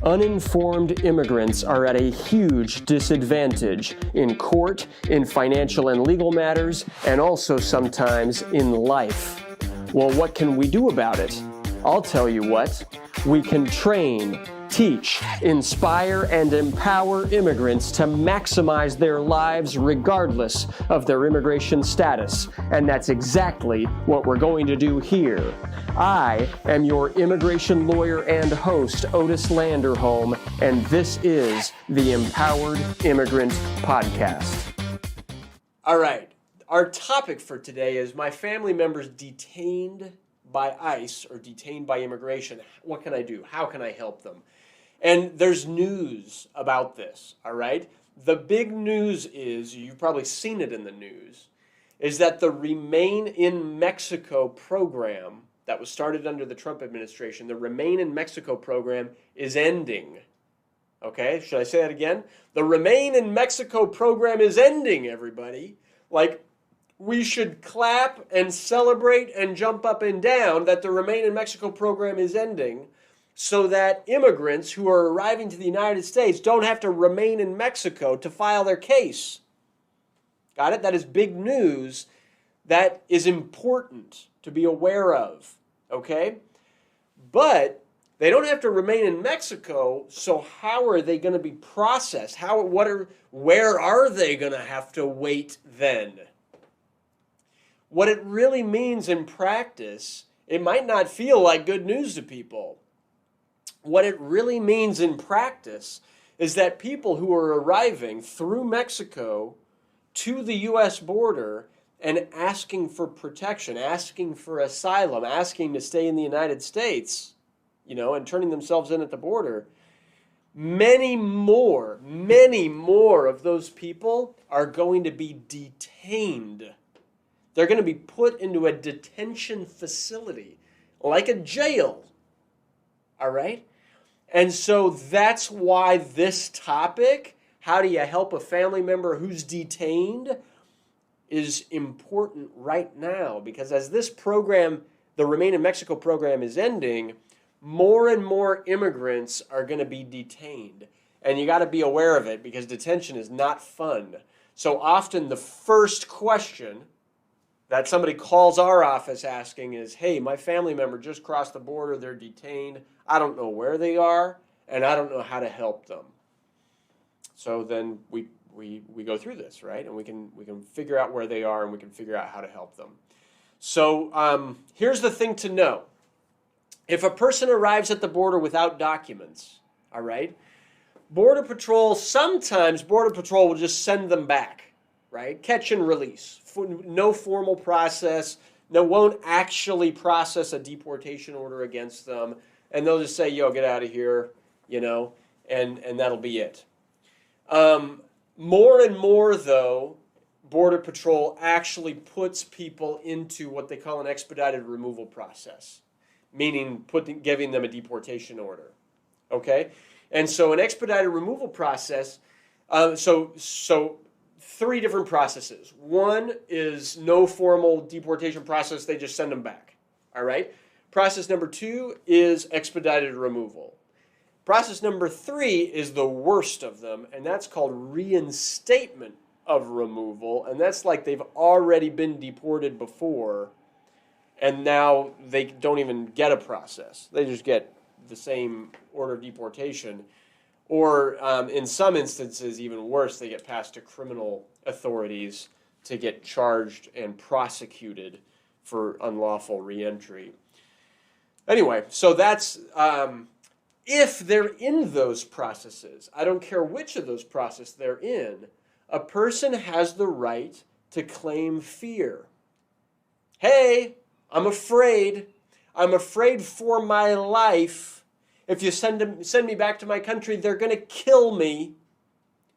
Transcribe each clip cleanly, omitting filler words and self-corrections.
Uninformed immigrants are at a huge disadvantage in court, in financial and legal matters, and also sometimes in life. Well, what can we do about it? I'll tell you what. We can train, teach, inspire, and empower immigrants to maximize their lives regardless of their immigration status. And that's exactly what we're going to do here. I am your immigration lawyer and host, Otis Landerholm, and this is the Empowered Immigrant Podcast. All right, our topic for today is my family members detained by ICE or detained by immigration. What can I do? How can I help them? And there's news about this, all right? The big news is, you've probably seen it in the news, is that the Remain in Mexico program that was started under the Trump administration, the Remain in Mexico program is ending. Okay, should I say that again? The Remain in Mexico program is ending, everybody. Like, we should clap and celebrate and jump up and down that the Remain in Mexico program is ending, so that immigrants who are arriving to the United States don't have to remain in Mexico to file their case. Got it? That is big news. That is important to be aware of, okay? But they don't have to remain in Mexico, so how are they going to be processed? Where are they going to have to wait then? What it really means in practice, it might not feel like good news to people. What it really means in practice is that people who are arriving through Mexico to the U.S. border and asking for protection, asking for asylum, asking to stay in the United States, and turning themselves in at the border, many more of those people are going to be detained. They're going to be put into a detention facility, like a jail, all right? And so that's why this topic, how do you help a family member who's detained, is important right now. Because as this program, the Remain in Mexico program, is ending, more and more immigrants are going to be detained. And you got to be aware of it, because detention is not fun. So often the first question that somebody calls our office asking is, hey, my family member just crossed the border, they're detained, I don't know where they are, and I don't know how to help them. So then we go through this, right? And we can figure out where they are, and we can figure out how to help them. So here's the thing to know. If a person arrives at the border without documents, all right, sometimes Border Patrol will just send them back, right? Catch and release. No formal process. Won't actually process a deportation order against them. And they'll just say, yo, get out of here, and that'll be it. More and more, though, Border Patrol actually puts people into what they call an expedited removal process, meaning giving them a deportation order, okay? And so an expedited removal process, so three different processes. One is no formal deportation process, they just send them back, all right? Process number 2 is expedited removal. Process number 3 is the worst of them, and that's called reinstatement of removal, and that's like they've already been deported before, and now they don't even get a process. They just get the same order of deportation. Or in some instances, even worse, they get passed to criminal authorities to get charged and prosecuted for unlawful reentry. Anyway, so that's if they're in those processes. I don't care which of those processes they're in. A person has the right to claim fear. Hey, I'm afraid. I'm afraid for my life. If you send me back to my country, they're going to kill me.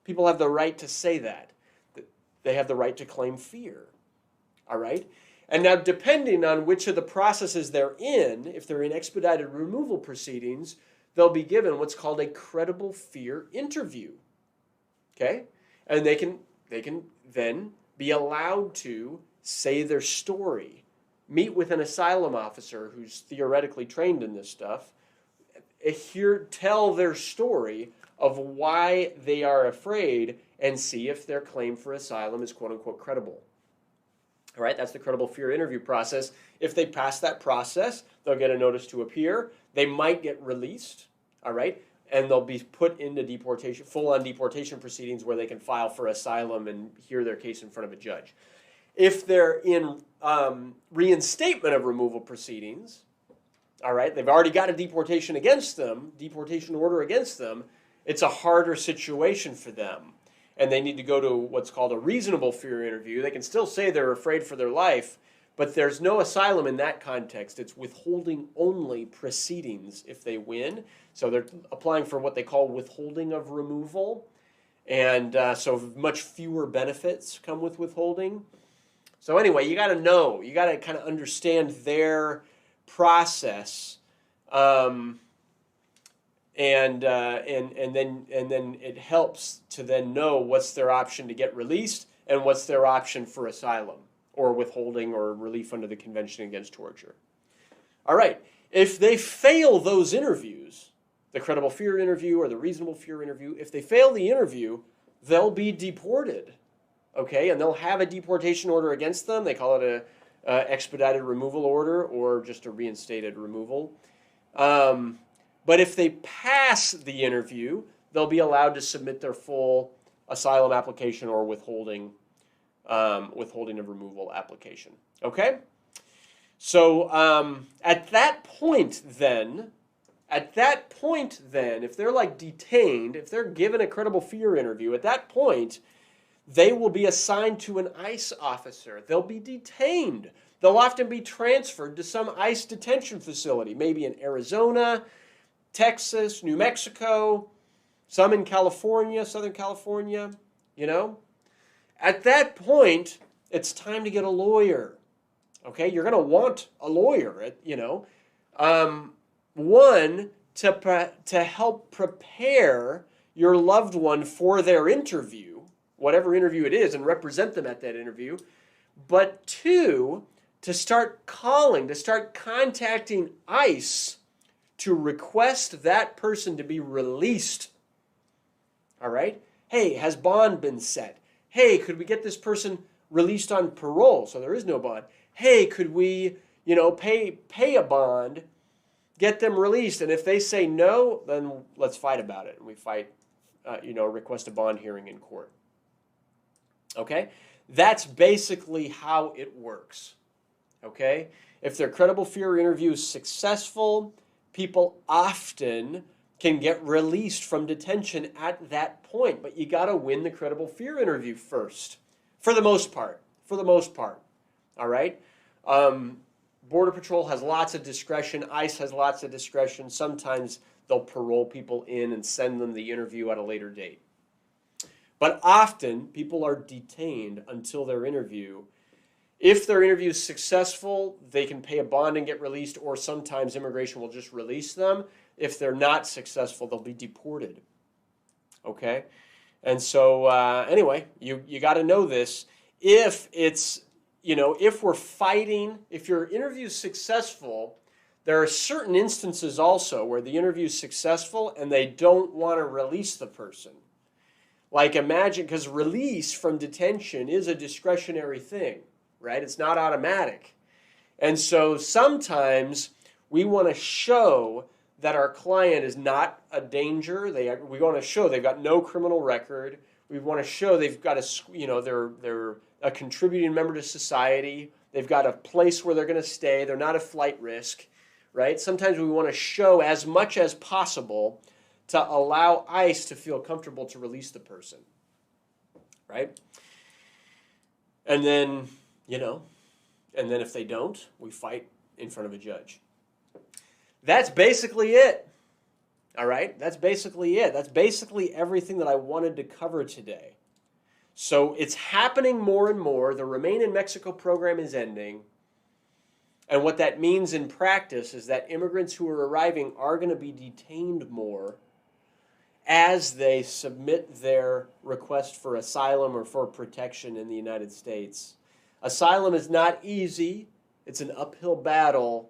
People have the right to say that. They have the right to claim fear. All right? And now, depending on which of the processes they're in, if they're in expedited removal proceedings, they'll be given what's called a credible fear interview. Okay? And they can then be allowed to say their story, meet with an asylum officer who's theoretically trained in this stuff, tell their story of why they are afraid and see if their claim for asylum is quote-unquote credible. All right, that's the credible fear interview process. If they pass that process, they'll get a notice to appear. They might get released, all right, and they'll be put into deportation, full-on deportation proceedings where they can file for asylum and hear their case in front of a judge. If they're in reinstatement of removal proceedings, all right, they've already got a deportation order against them, it's a harder situation for them. And they need to go to what's called a reasonable fear interview. They can still say they're afraid for their life, but there's no asylum in that context. It's withholding only proceedings if they win. So they're applying for what they call withholding of removal. And so much fewer benefits come with withholding. So anyway, you got to know, you got to kind of understand their process, and then it helps to then know what's their option to get released and what's their option for asylum or withholding or relief under the Convention Against Torture. All right, if they fail those interviews, the credible fear interview or the reasonable fear interview, if they fail the interview, they'll be deported. Okay, and they'll have a deportation order against them. They call it a expedited removal order or just a reinstated removal. But if they pass the interview, they'll be allowed to submit their full asylum application or withholding of removal application. Okay? So at that point then, if they're like detained, if they're given a credible fear interview, at that point, they will be assigned to an ICE officer. They'll be detained. They'll often be transferred to some ICE detention facility, maybe in Arizona, Texas, New Mexico, some in California, Southern California, you know. At that point, it's time to get a lawyer. Okay, you're going to want a lawyer, you know. One, to help prepare your loved one for their interview, whatever interview it is, and represent them at that interview. But two, to start contacting ICE to request that person to be released. All right? Hey, has bond been set? Hey, could we get this person released on parole so there is no bond? Hey, could we, pay a bond, get them released? And if they say no, then let's fight about it. And we fight, request a bond hearing in court. Okay? That's basically how it works. Okay? If their credible fear interview is successful, people often can get released from detention at that point. But you got to win the credible fear interview first. For the most part. All right? Border Patrol has lots of discretion. ICE has lots of discretion. Sometimes they'll parole people in and send them the interview at a later date. But often, people are detained until their interview. If their interview is successful, they can pay a bond and get released, or sometimes immigration will just release them. If they're not successful, they'll be deported. Okay? And so, anyway, you got to know this. If we're fighting, if your interview is successful, there are certain instances also where the interview is successful and they don't want to release the person. Like imagine, because release from detention is a discretionary thing, right? It's not automatic. And so sometimes we want to show that our client is not a danger. We want to show they've got no criminal record. We want to show they've got they're a contributing member to society. They've got a place where they're going to stay. They're not a flight risk, right? Sometimes we want to show as much as possible to allow ICE to feel comfortable to release the person, right? And then, if they don't, we fight in front of a judge. That's basically it, all right? That's basically it. That's basically everything that I wanted to cover today. So it's happening more and more. The Remain in Mexico program is ending. And what that means in practice is that immigrants who are arriving are going to be detained more as they submit their request for asylum or for protection in the United States. Asylum is not easy. It's an uphill battle,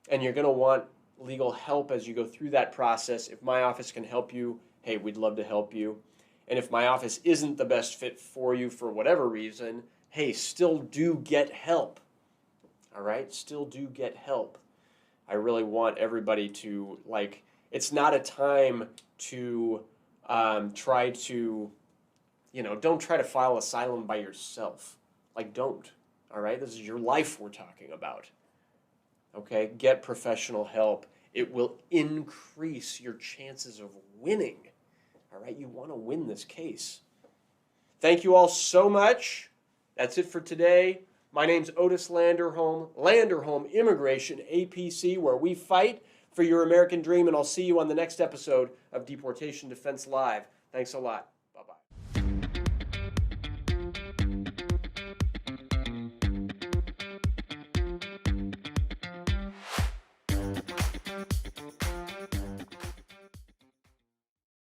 and you're going to want legal help as you go through that process. If my office can help you, hey, we'd love to help you. And if my office isn't the best fit for you for whatever reason, hey, still do get help. All right? Still do get help. I really want everybody to, it's not a time to try to, don't try to file asylum by yourself. Don't. All right? This is your life we're talking about. Okay? Get professional help. It will increase your chances of winning. All right? You want to win this case. Thank you all so much. That's it for today. My name's Otis Landerholm, Landerholm Immigration, A.P.C, where we fight for your American dream, and I'll see you on the next episode of Deportation Defense Live. Thanks a lot.